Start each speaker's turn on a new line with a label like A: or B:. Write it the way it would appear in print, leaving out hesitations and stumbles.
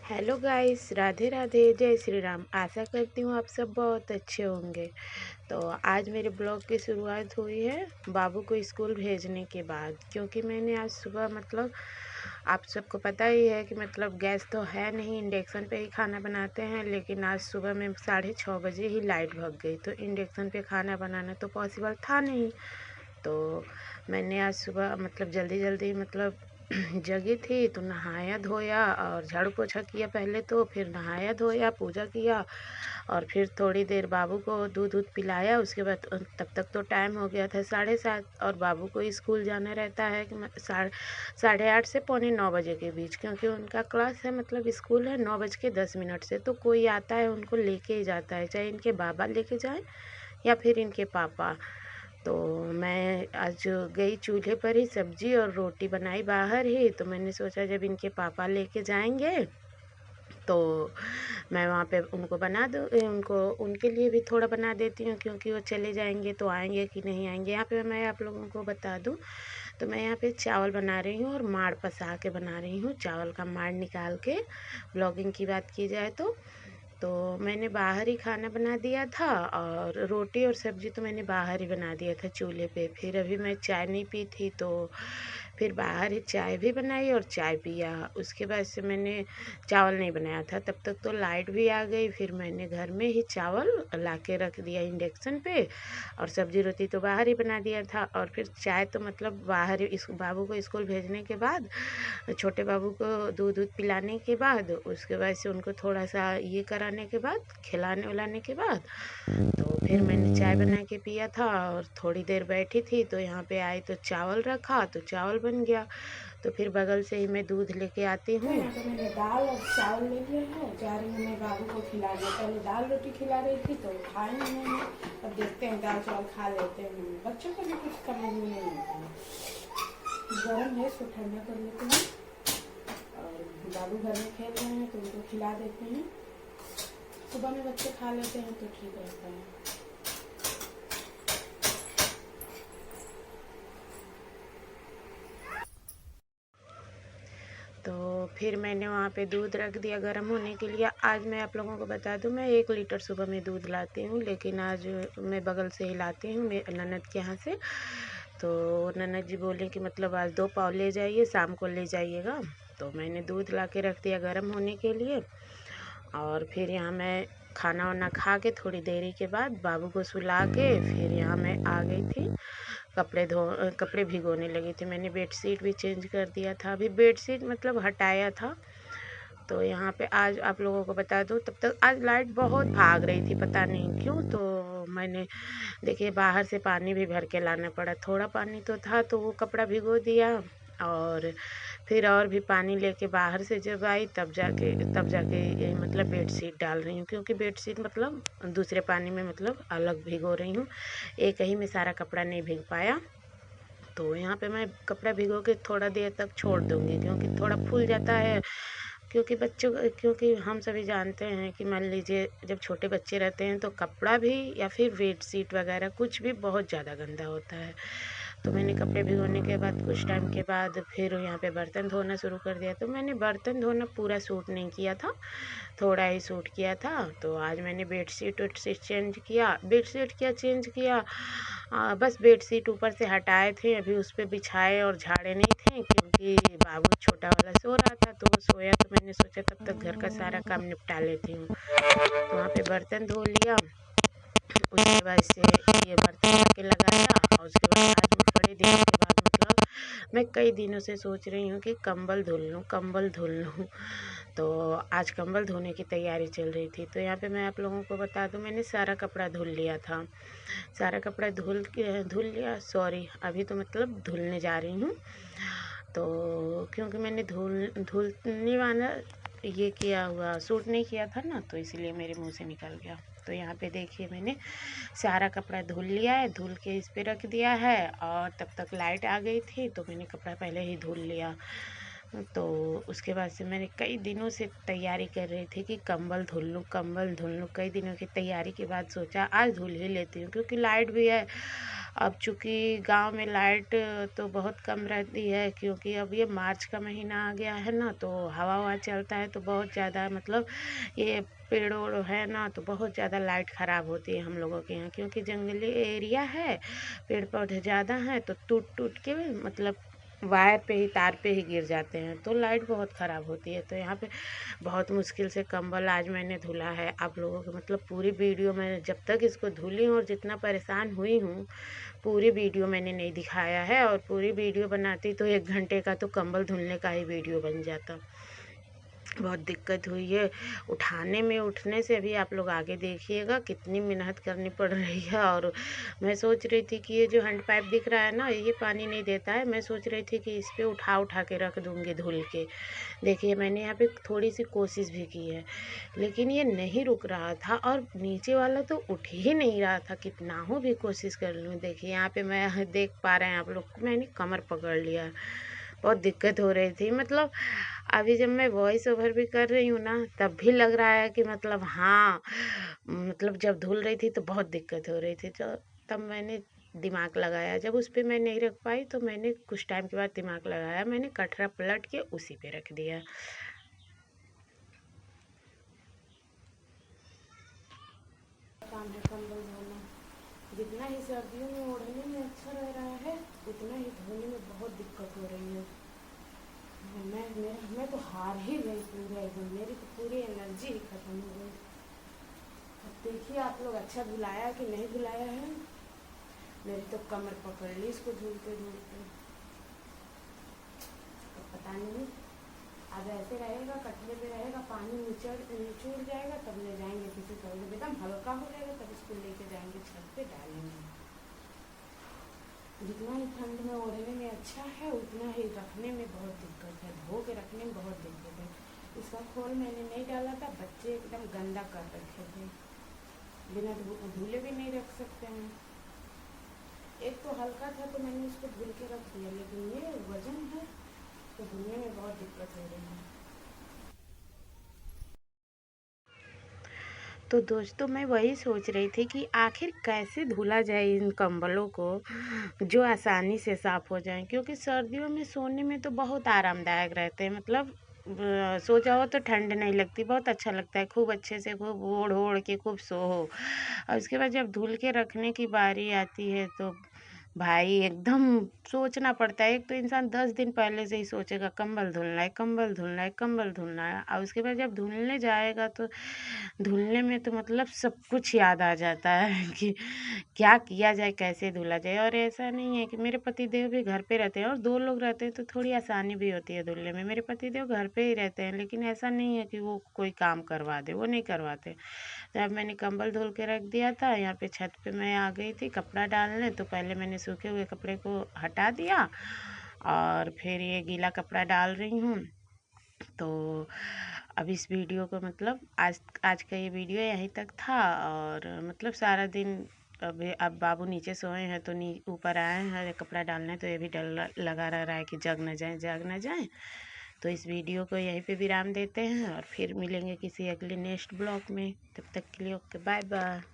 A: Hello guys, Radhe Radhe, जय श्री राम। आशा करती हूँ आप सब बहुत अच्छे होंगे। तो आज मेरे ब्लॉग की शुरुआत हुई है बाबू को स्कूल भेजने के बाद, क्योंकि मैंने आज सुबह आप सबको पता ही है कि गैस तो है नहीं, इंडक्शन पे ही खाना बनाते हैं। लेकिन आज सुबह में 6:30 बजे ही लाइट भाग गई, तो इंडक्शन पे खाना बनाना तो पॉसिबल था नहीं। तो मैंने आज सुबह जल्दी जल्दी जगी थी, तो नहाया धोया और झाड़ू पोछा किया पहले, तो फिर नहाया धोया, पूजा किया और फिर थोड़ी देर बाबू को दूध पिलाया। उसके बाद तब तक तो टाइम हो गया था 7:30, और बाबू को स्कूल जाना रहता है कि 8:30 से 8:45 के बीच, क्योंकि उनका क्लास है, स्कूल है 9:10 से। तो कोई आता है उनको लेके ही जाता है, चाहे इनके बाबा लेके जाए या फिर इनके पापा। तो मैं आज गई चूल्हे पर ही, सब्जी और रोटी बनाई बाहर ही। तो मैंने सोचा जब इनके पापा लेके जाएंगे तो मैं वहाँ पे उनको बना दूँ, उनको उनके लिए भी थोड़ा बना देती हूँ, क्योंकि वो चले जाएंगे तो आएंगे कि नहीं आएंगे। यहाँ पे मैं आप लोगों को बता दूँ, तो मैं यहाँ पे चावल बना रही हूँ और माड़ पसा के बना रही हूँ, चावल का माड़ निकाल के। ब्लॉगिंग की बात की जाए तो मैंने बाहर ही खाना बना दिया था, और रोटी और सब्ज़ी तो मैंने बाहर ही बना दिया था चूल्हे पे। फिर अभी मैं चाय नहीं पी थी, तो फिर बाहर ही चाय भी बनाई और चाय पिया। उसके बाद से मैंने चावल नहीं बनाया था, तब तक तो लाइट भी आ गई। फिर मैंने घर में ही चावल ला के रख दिया इंडक्शन पे, और सब्ज़ी रोटी तो बाहर ही बना दिया था। और फिर चाय तो बाहर ही, इस बाबू को स्कूल भेजने के बाद, छोटे बाबू को दूध पिलाने के बाद, उसके बाद से उनको थोड़ा सा ये कराने के बाद, खिलाने उलाने के बाद, तो फिर मैंने चाय बना के पिया था। और थोड़ी देर बैठी थी तो यहाँ पे आई तो चावल रखा, तो चावल बन गया। तो फिर बगल से ही मैं दूध लेके आती हूँ। यहाँ पे मैंने दाल और चावल ले लिया है, जा रही हूँ मैं बाबू को खिला दिया। पहले दाल रोटी खिला रही थी तो खाए नहीं मैंने, अब देखते हैं दाल चावल खा लेते हैं। बच्चों को भी कुछ समझ में नहीं आता है, गर्म है इसको ठंडा कर लेते हैं। और बाबू घर में खेल रहे हैं तो उनको खिला देते हैं। सुबह में बच्चे खा लेते हैं तो ठीक रहता है। तो फिर मैंने वहाँ पे दूध रख दिया गर्म होने के लिए। आज मैं आप लोगों को बता दूँ, मैं 1 लीटर सुबह में दूध लाती हूँ, लेकिन आज मैं बगल से ही लाती हूँ, मेरे ननद के यहाँ से। तो ननद जी बोले कि आज 2 पाव ले जाइए, शाम को ले जाइएगा। तो मैंने दूध ला के रख दिया गर्म होने के लिए। और फिर यहाँ मैं खाना वाना खा के थोड़ी देरी के बाद बाबू को सुला के फिर यहाँ मैं आ गई थी, कपड़े भिगोने लगी थी। मैंने बेडशीट भी चेंज कर दिया था, अभी बेडशीट हटाया था। तो यहाँ पे आज आप लोगों को बता दूँ, तब तक आज लाइट बहुत भाग रही थी, पता नहीं क्यों। तो मैंने देखिए बाहर से पानी भी भर के लाना पड़ा, थोड़ा पानी तो था तो वो कपड़ा भिगो दिया। और फिर और भी पानी लेके बाहर से जब आई तब जाके ये बेडशीट डाल रही हूँ, क्योंकि बेडशीट दूसरे पानी में अलग भिगो रही हूँ, एक ही में सारा कपड़ा नहीं भीग पाया। तो यहाँ पे मैं कपड़ा भिगो के थोड़ा देर तक छोड़ दूँगी, क्योंकि थोड़ा फूल जाता है। क्योंकि हम सभी जानते हैं कि मान लीजिए जब छोटे बच्चे रहते हैं तो कपड़ा भी या फिर बेडशीट वगैरह कुछ भी बहुत ज़्यादा गंदा होता है। तो मैंने कपड़े भिगोने के बाद कुछ टाइम के बाद फिर यहाँ पे बर्तन धोना शुरू कर दिया। तो मैंने बर्तन धोना पूरा सूट नहीं किया था, थोड़ा ही सूट किया था। तो आज मैंने वेडशीट चेंज किया, बेडशीट क्या चेंज किया, बस बेडशीट ऊपर से हटाए थे, अभी उस पर बिछाए और झाड़े नहीं थे, क्योंकि बाबू छोटा वाला सो रहा था। तो वो सोया तो मैंने सोचा तब तक घर का सारा काम निपटा लेती हूँ। तो वहाँ पे बर्तन धो लिया, उसके बाद से ये बर्तन के लगाया। और उसके बाद आज बड़े दिनों के बाद मैं कई दिनों से सोच रही हूँ कि कंबल धुल लूँ। तो आज कंबल धोने की तैयारी चल रही थी। तो यहाँ पे मैं आप लोगों को बता दूँ, मैंने सारा कपड़ा धुल लिया था, सारा कपड़ा धुल लिया, सॉरी अभी तो धुलने जा रही हूँ। तो क्योंकि मैंने धुलने वाला ये किया हुआ सूट नहीं किया था ना, तो इसलिए मेरे मुंह से निकल गया। तो यहाँ पे देखिए मैंने सारा कपड़ा धुल लिया है, धुल के इस पे रख दिया है। और तब तक लाइट आ गई थी तो मैंने कपड़ा पहले ही धुल लिया। तो उसके बाद से मैंने कई दिनों से तैयारी कर रही थी कि कंबल धुल लूँ, कंबल धुल लूँ। कई दिनों की तैयारी के बाद सोचा आज धुल ही लेती हूँ, क्योंकि लाइट भी है। अब चूँकि गांव में लाइट तो बहुत कम रहती है, क्योंकि अब ये मार्च का महीना आ गया है ना, तो हवा ववा चलता है तो बहुत ज़्यादा मतलब ये पेड़ ओड़ है ना, तो बहुत ज़्यादा लाइट ख़राब होती है हम लोगों के यहाँ, क्योंकि जंगली एरिया है, पेड़ पौधे ज़्यादा हैं, तो टूट टूट के मतलब वायर पे ही, तार पे ही गिर जाते हैं, तो लाइट बहुत ख़राब होती है। तो यहाँ पे बहुत मुश्किल से कंबल आज मैंने धुला है। आप लोगों को मतलब पूरी वीडियो मैंने जब तक इसको धुली हूँ और जितना परेशान हुई हूँ, पूरी वीडियो मैंने नहीं दिखाया है। और पूरी वीडियो बनाती तो 1 घंटे का तो कंबल धुलने का ही वीडियो बन जाता। बहुत दिक्कत हुई है उठाने में, उठने से भी आप लोग आगे देखिएगा कितनी मेहनत करनी पड़ रही है। और मैं सोच रही थी कि ये जो हैंड पाइप दिख रहा है ना, ये पानी नहीं देता है। मैं सोच रही थी कि इस पे उठा उठा के रख दूँगी धुल के। देखिए मैंने यहाँ पे थोड़ी सी कोशिश भी की है, लेकिन ये नहीं रुक रहा था, और नीचे वाला तो उठ ही नहीं रहा था, कितना हो भी कोशिश कर लूँ। देखिए यहाँ पे मैं देख पा रहे हैं आप लोग, मैंने कमर पकड़ लिया। बहुत दिक्कत हो रही थी, मतलब अभी जब मैं वॉइस ओवर भी कर रही हूँ ना, तब भी लग रहा है कि मतलब हाँ, मतलब जब धुल रही थी तो बहुत दिक्कत हो रही थी। तो तब मैंने दिमाग लगाया, जब उस पे मैं नहीं रख पाई तो मैंने कुछ टाइम के बाद दिमाग लगाया, मैंने कटरा पलट के उसी पे रख दिया। काम है कंबल धोना, जितना ही सर्दियों में ओढ़ने में अच्छा रह रहा है, उतना ही धोने में बहुत दिक्कत हो रही है। मैं तो हार ही गई पूरे एकदम, मेरी तो पूरी एनर्जी ही खत्म हो गई। अब देखिए आप लोग अच्छा धुलाया कि नहीं धुलाया है। मेरी तो कमर पकड़ ली इसको धुलते धुलते। तो पता नहीं अब ऐसे रहेगा, कटरे पे रहेगा, पानी निचुड़ जाएगा, तब ले जाएंगे किसी तरह, एकदम हल्का हो जाएगा तब इसको लेके जाएंगे छत पे डालेंगे। जितना ही ठंड में ओढ़ने में अच्छा है, उतना ही रखने में बहुत दिक्कत है, धो के रखने में बहुत दिक्कत है। इसका खोल मैंने नहीं डाला था, बच्चे एकदम गंदा कर रखे थे, बिना धुले भी नहीं रख सकते हैं। एक तो हल्का था तो मैंने उसको धुल के रख दिया, लेकिन ये वजन है तो धुलने में बहुत दिक्कत हो रही है। तो दोस्तों मैं वही सोच रही थी कि आखिर कैसे धुला जाए इन कंबलों को, जो आसानी से साफ़ हो जाएं, क्योंकि सर्दियों में सोने में तो बहुत आरामदायक रहते हैं, मतलब सो जाओ तो ठंड नहीं लगती, बहुत अच्छा लगता है, खूब अच्छे से खूब ओढ़ ओढ़ के खूब सोओ। और उसके बाद जब धुल के रखने की बारी आती है तो भाई एकदम सोचना पड़ता है। एक तो इंसान 10 दिन पहले से ही सोचेगा कंबल धुलना है, कंबल धुलना है, कंबल धुलना है, और उसके बाद जब धुलने जाएगा तो धुलने में तो मतलब सब कुछ याद आ जाता है कि क्या किया जाए, कैसे धुला जाए। और ऐसा नहीं है कि मेरे पतिदेव भी घर पे रहते हैं, और 2 लोग रहते हैं तो थोड़ी आसानी भी होती है धुलने में। मेरे पतिदेव घर पे ही रहते हैं, लेकिन ऐसा नहीं है कि वो कोई काम करवा दे, वो नहीं करवाते। तो अब मैंने कंबल धुल के रख दिया था, यहाँ पे छत पे मैं आ गई थी कपड़ा डालने, तो पहले मैंने सूखे हुए कपड़े को हटा दिया और फिर ये गीला कपड़ा डाल रही हूँ। तो अब इस वीडियो को मतलब आज आज का ये वीडियो यहीं तक था। और मतलब सारा दिन अब बाबू नीचे सोए हैं तो ऊपर आए हैं कपड़ा डालने, तो ये भी डर लगा रहा है कि जग न जाए, जग न जाए। तो इस वीडियो को यहीं पे विराम देते हैं और फिर मिलेंगे किसी अगले नेक्स्ट ब्लॉग में। तब तक के लिए ओके, बाय बाय।